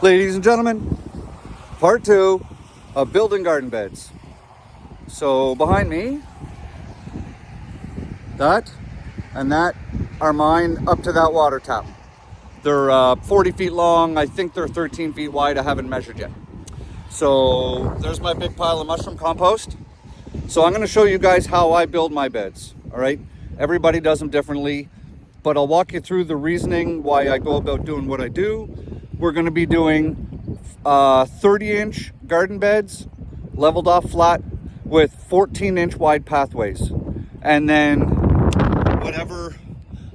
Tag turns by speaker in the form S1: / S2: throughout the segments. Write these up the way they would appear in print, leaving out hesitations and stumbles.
S1: Ladies and gentlemen, part 2 of building garden beds. So behind me, that and that are mine up to that water tap. They're 40 feet long. I think they're 13 feet wide. I haven't measured yet. So there's my big pile of mushroom compost. So I'm going to show you guys how I build my beds. All right. Everybody does them differently, but I'll walk you through the reasoning why I go about doing what I do. We're going to be doing 30-inch garden beds, leveled off flat with 14-inch wide pathways. And then whatever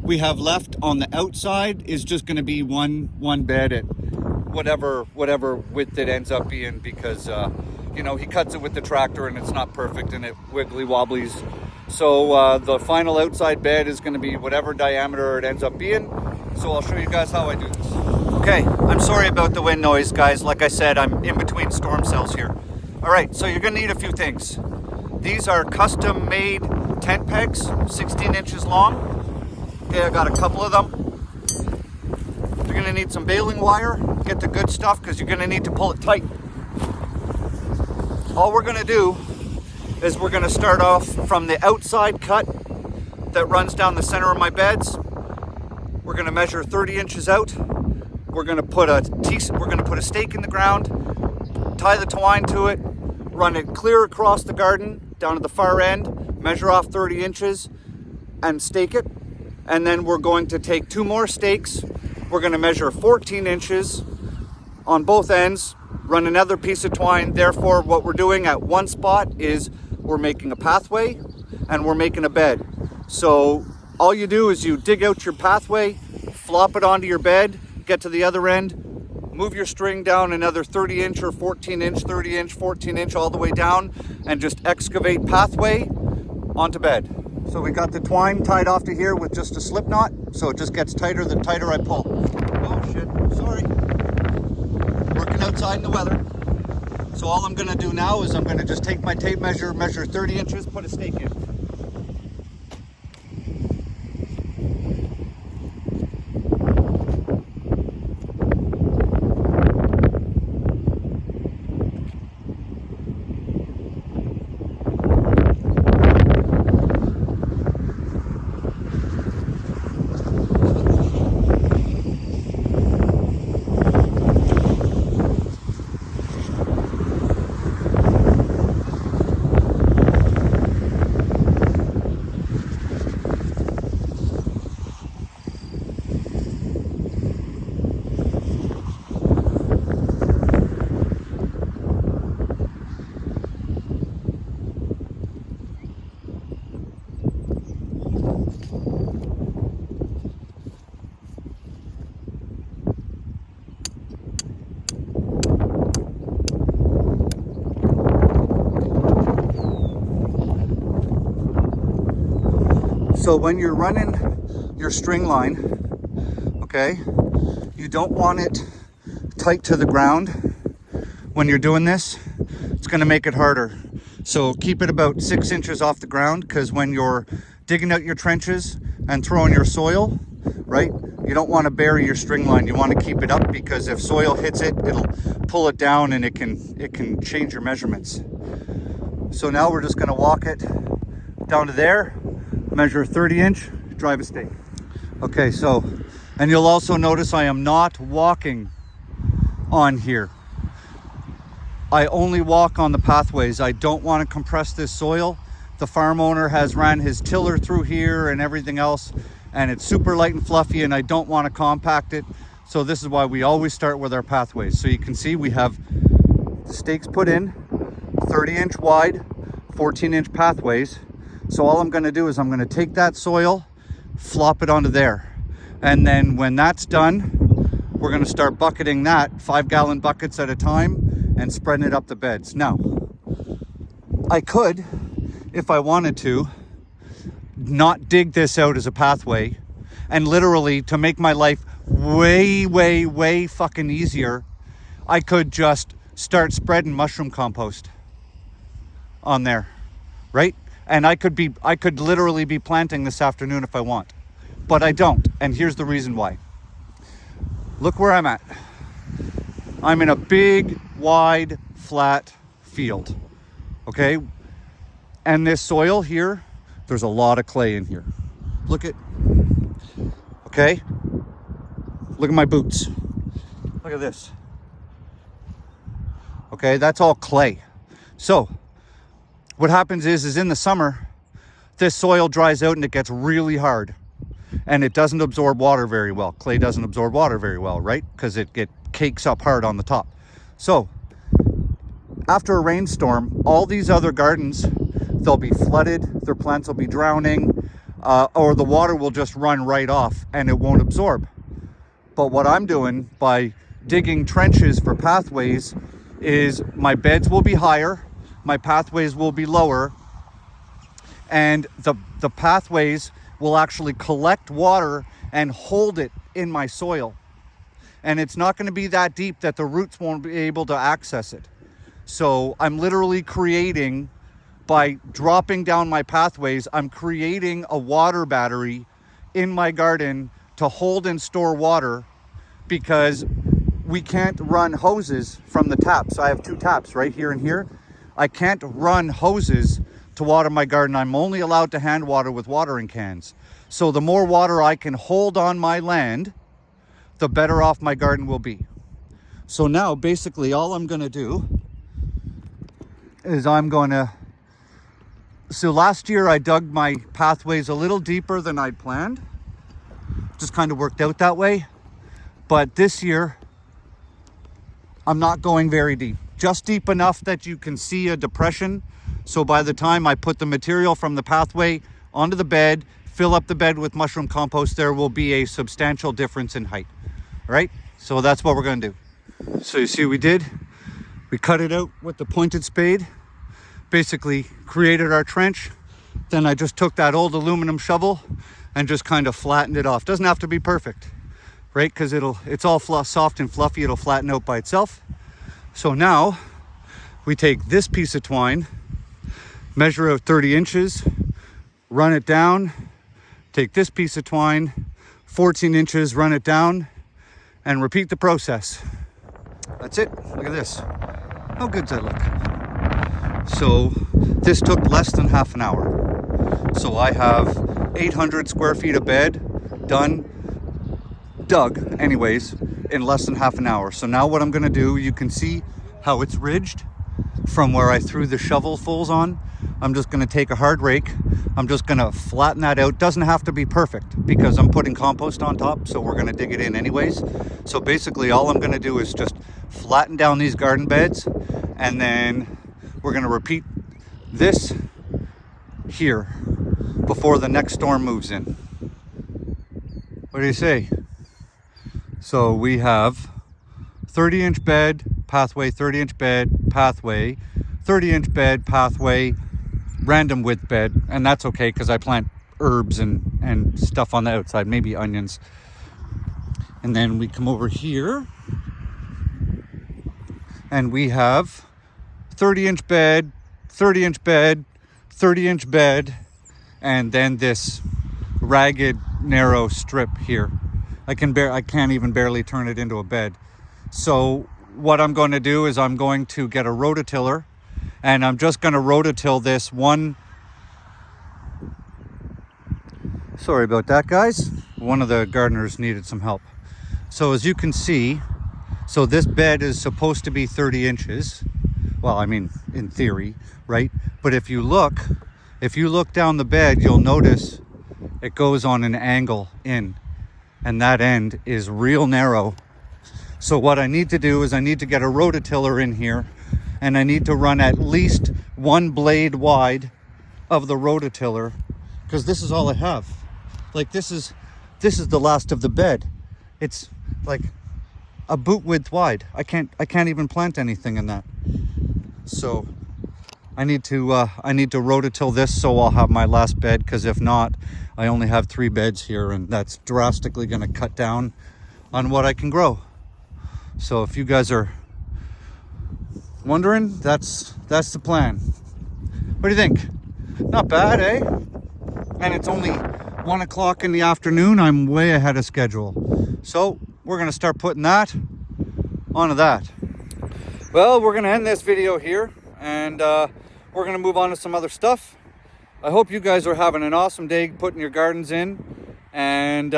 S1: we have left on the outside is just going to be one bed at whatever width it ends up being, because he cuts it with the tractor and it's not perfect and it wiggly wobblies. So the final outside bed is going to be whatever diameter it ends up being. So I'll show you guys how I do this. Okay, I'm sorry about the wind noise, guys. Like I said, I'm in between storm cells here. All right, so you're going to need a few things. These are custom made tent pegs, 16 inches long. Okay, I got a couple of them. You're going to need some baling wire. Get the good stuff, because you're going to need to pull it tight. All we're going to do is we're going to start off from the outside cut that runs down the center of my beds. We're going to measure 30 inches out. We're going to put a stake in the ground, tie the twine to it, run it clear across the garden down to the far end, measure off 30 inches and stake it. And then we're going to take 2 more stakes. We're going to measure 14 inches on both ends, run another piece of twine. Therefore, what we're doing at one spot is we're making a pathway and we're making a bed. So all you do is you dig out your pathway, flop it onto your bed, get to the other end, move your string down another 30 inch or 14 inch, 30 inch, 14 inch, all the way down, and just excavate pathway onto bed. So we got the twine tied off to here with just a slip knot, so it just gets tighter the tighter I pull. Oh shit, sorry. Working outside in the weather. So all I'm gonna do now is I'm gonna just take my tape measure, measure 30 inches, put a stake in. So when you're running your string line, okay, you don't want it tight to the ground. When you're doing this, it's going to make it harder. So keep it about 6 inches off the ground, because when you're digging out your trenches and throwing your soil, right, you don't want to bury your string line. You want to keep it up, because if soil hits it, it'll pull it down and it can change your measurements. So now we're just going to walk it down to there, measure 30 inch, drive a stake. Okay, so, and you'll also notice I am not walking on here. I only walk on the pathways. I don't want to compress this soil. The farm owner has ran his tiller through here and everything else, and it's super light and fluffy, and I don't want to compact it. So this is why we always start with our pathways. So you can see we have the stakes put in, 30 inch wide, 14 inch pathways. So all I'm going to do is I'm going to take that soil, flop it onto there. And then when that's done, we're going to start bucketing that 5-gallon buckets at a time and spreading it up the beds. Now, I could, if I wanted to, not dig this out as a pathway, and literally, to make my life way fucking easier, I could just start spreading mushroom compost on there, right? And I could literally be planting this afternoon if I want, but I don't. And here's the reason why. Look where I'm at. I'm in a big, wide, flat field, okay? And this soil here, there's a lot of clay in here. Look at, okay? Look at my boots. Look at this. Okay, that's all clay. So what happens is in the summer, this soil dries out and it gets really hard and it doesn't absorb water very well. Clay doesn't absorb water very well, right? Because it cakes up hard on the top. So after a rainstorm, all these other gardens, they'll be flooded, their plants will be drowning, or the water will just run right off and it won't absorb. But what I'm doing by digging trenches for pathways is my beds will be higher, my pathways will be lower, and the pathways will actually collect water and hold it in my soil. And it's not going to be that deep that the roots won't be able to access it. So I'm literally creating, by dropping down my pathways, I'm creating a water battery in my garden to hold and store water, because we can't run hoses from the taps. I have two taps right here and here. I can't run hoses to water my garden. I'm only allowed to hand water with watering cans. So the more water I can hold on my land, the better off my garden will be. So now basically all I'm gonna do is so last year I dug my pathways a little deeper than I'd planned. Just kind of worked out that way. But this year, I'm not going very deep. Just deep enough that you can see a depression. So by the time I put the material from the pathway onto the bed, fill up the bed with mushroom compost, there will be a substantial difference in height. All right? So that's what we're gonna do. So you see what we did? We cut it out with the pointed spade, basically created our trench. Then I just took that old aluminum shovel and just kind of flattened it off. Doesn't have to be perfect, right? Because it's all soft and fluffy, it'll flatten out by itself. So now we take this piece of twine, measure out 30 inches, run it down, take this piece of twine, 14 inches, run it down, and repeat the process. That's it. Look at this. How good does that look? So this took less than half an hour. So I have 800 square feet of bed dug anyways, in less than half an hour. So now what I'm gonna do, you can see how it's ridged from where I threw the shovelfuls on. I'm just gonna take a hard rake. I'm just gonna flatten that out. Doesn't have to be perfect because I'm putting compost on top, so we're gonna dig it in anyways. So basically all I'm gonna do is just flatten down these garden beds, and then we're gonna repeat this here before the next storm moves in. What do you say? So we have 30-inch bed, pathway, 30-inch bed, pathway, 30-inch bed, pathway, random width bed, and that's okay because I plant herbs and stuff on the outside, maybe onions. And then we come over here and we have 30-inch bed, 30-inch bed, 30-inch bed, and then this ragged, narrow strip here. I can't even barely turn it into a bed. So what I'm going to do is I'm going to get a rototiller, and I'm just going to rototill this one. Sorry about that, guys. One of the gardeners needed some help. So as you can see, so this bed is supposed to be 30 inches. Well, I mean, in theory, right? But if you look down the bed, you'll notice it goes on an angle in, and that end is real narrow. So what I need to do is I need to get a rototiller in here, and I need to run at least one blade wide of the rototiller, because this is all I have. Like this is the last of the bed. It's like a boot width wide. I can't even plant anything in that. So I need to rototill this so I'll have my last bed, because if not, I only have 3 beds here, and that's drastically going to cut down on what I can grow. So if you guys are wondering, that's the plan. What do you think? Not bad, eh? And it's only 1 o'clock in the afternoon. I'm way ahead of schedule. So we're going to start putting that on to that. Well, we're going to end this video here, and we're going to move on to some other stuff. I hope you guys are having an awesome day putting your gardens in. And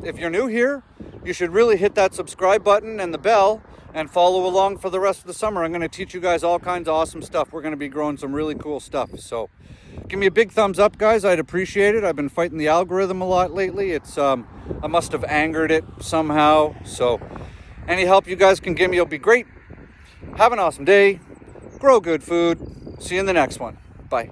S1: if you're new here, you should really hit that subscribe button and the bell and follow along for the rest of the summer. I'm going to teach you guys all kinds of awesome stuff. We're going to be growing some really cool stuff. So give me a big thumbs up, guys. I'd appreciate it. I've been fighting the algorithm a lot lately. It's I must have angered it somehow. So any help you guys can give me will be great. Have an awesome day. Grow good food. See you in the next one. Bye.